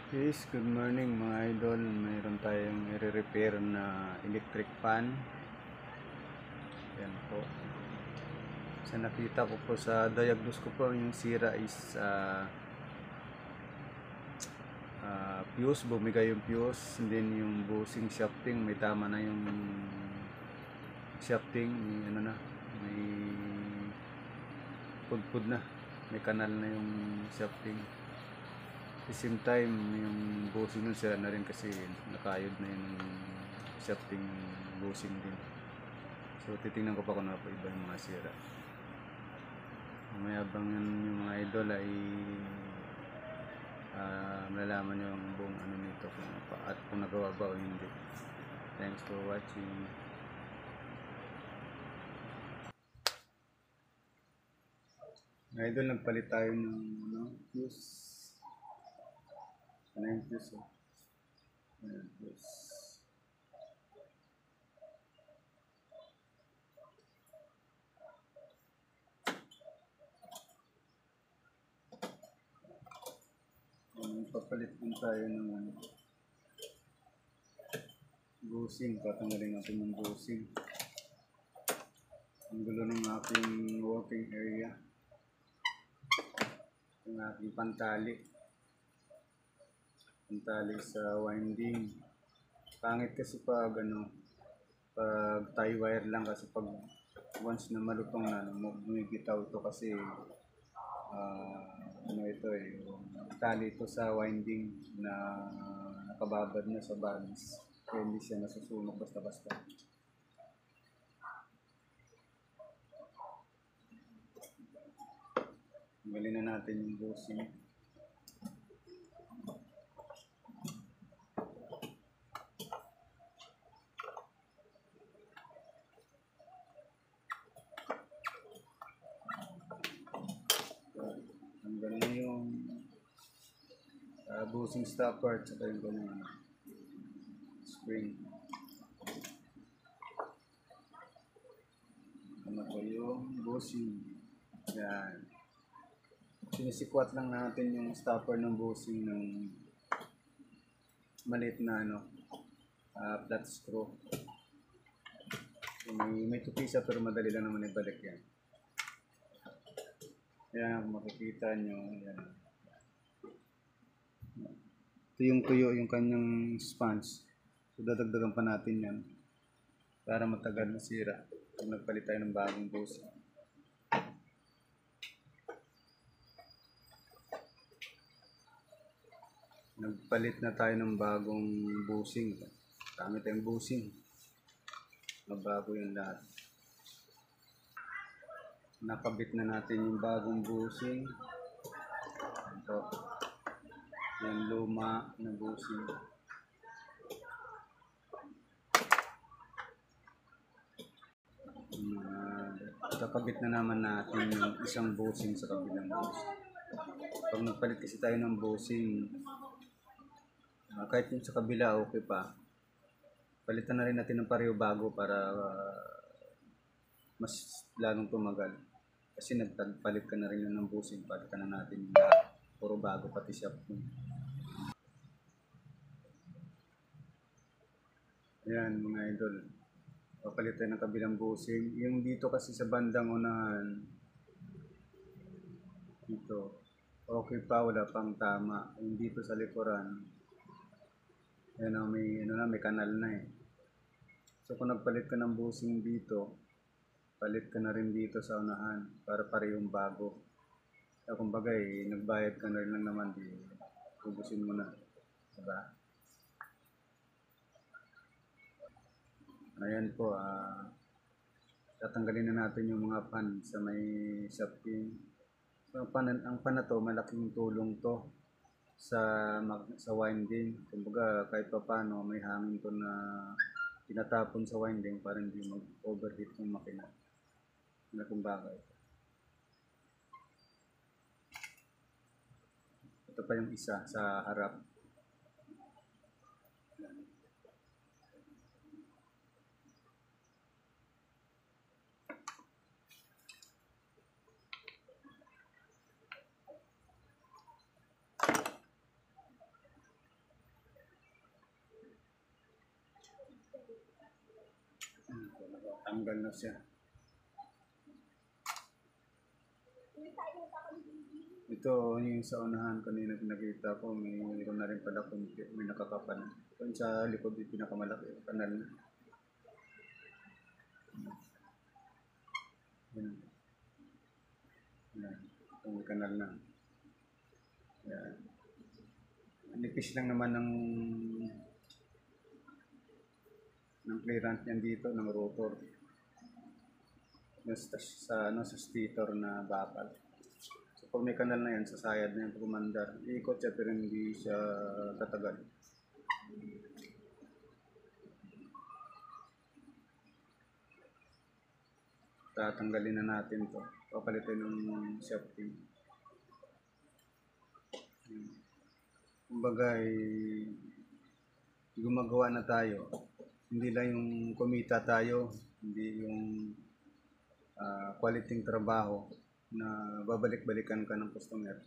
Yes, good morning mga idol. Mayroon tayong i-repair na electric fan. Yan po. Sa nakita ko po sa diagnose ko po, yung sira is fuse, bumigay yung fuse. And then yung bushing shafting, may tama na yung shafting. May pudpud na. May kanal na yung shafting. At the same time, yung bushing nun sira na rin kasi nakayod na yung shafting bushing din. So titingnan ko pa kung ano pa iba yung mga sira. Mamaya abangan yung mga idol ay malalaman nyo ang buong ano nito at kung nagawa ba o hindi. Thanks for watching. Mga idol, nagpalit tayo ng fuse. Ano yung fuse? Ayan, fuse. Papalit din tayo ng bushing. Tatanggalin natin ng bushing. Ang gulo ng aking working area. Yung aking pantali sa winding. Pangit kasi pag tie wire lang, kasi pag once na malutong na bumibitaw ito kasi tali ito sa winding na nakababad na sa bags, kaya hindi siya nasusunog basta-basta. Tanggalin na natin yung bushing. Tanggal na yung bushing stopper at saka yung ganun spring. Ano po yung bushing. Yan. Sinisikwat lang natin yung stopper ng bushing ng maliit na flat screw. May tupisa pero madali lang naman ibalik yan. Yan, kung makikita nyo, yan. Ito yung tuyo, yung kanyang sponge. So dadagdagan pa natin yan para matagal masira pag nagpalit tayo ng bagong bushing. Nagpalit na tayo ng bagong bushing. Dami tayong bushing. Mabago yung lahat. Nakabit na natin yung bagong bushing. Ito. Yung luma na bushing. Nakabit na naman natin yung isang bushing sa kabilang bushing. Pag nagpalit kasi tayo ng bushing, kahit yung sa kabila okay pa, palitan na rin natin ng pareho bago para mas lalong tumagal. Kasi nagpalit ka na rin ng bushing, palitan na natin yung lahat. Puro bago pati shafting. Ayan mga idol, papalit tayo ng kabilang bushing. Yung dito kasi sa bandang unahan, dito okay pa, wala pang tama. Yung dito sa likuran, yan may kanal na eh. So kung nagpalit ka ng bushing dito, palit ka na rin dito sa unahan para parehong bago. So kumbaga nagbayad ka na rin lang naman, di ubusin mo na, diba? Ayan po, tatanggalin na natin yung mga pan sa may shafting. So ang pan na to, malaking tulong to sa winding. Kumbaga kahit pa paano may hangin to na tinatapon sa winding para hindi mag-overheat yung makina. Malaking bagay. Ito pa yung isa sa harap. Tanggal na siya. Ito, yung sa unahan kanina pinakita ko, mayroon na rin pala kunti, may nakakapan. Kung sa likod yung pinakamalaki, kanal na. Yan. Yan. Ito may kanal na. Yan. Nipis lang naman ng clearance niyan dito, ng rotor. Sa stator na bakal. So pag may kanal na yan, sasayad na yan pag umandar. Iikot siya pero hindi siya tatagal. Tatanggalin na natin to. Papalitin ng shafting. Kumbaga gumagawa na tayo. Hindi lang yung kumita tayo, hindi yung quality trabaho na babalik-balikan ka ng customer.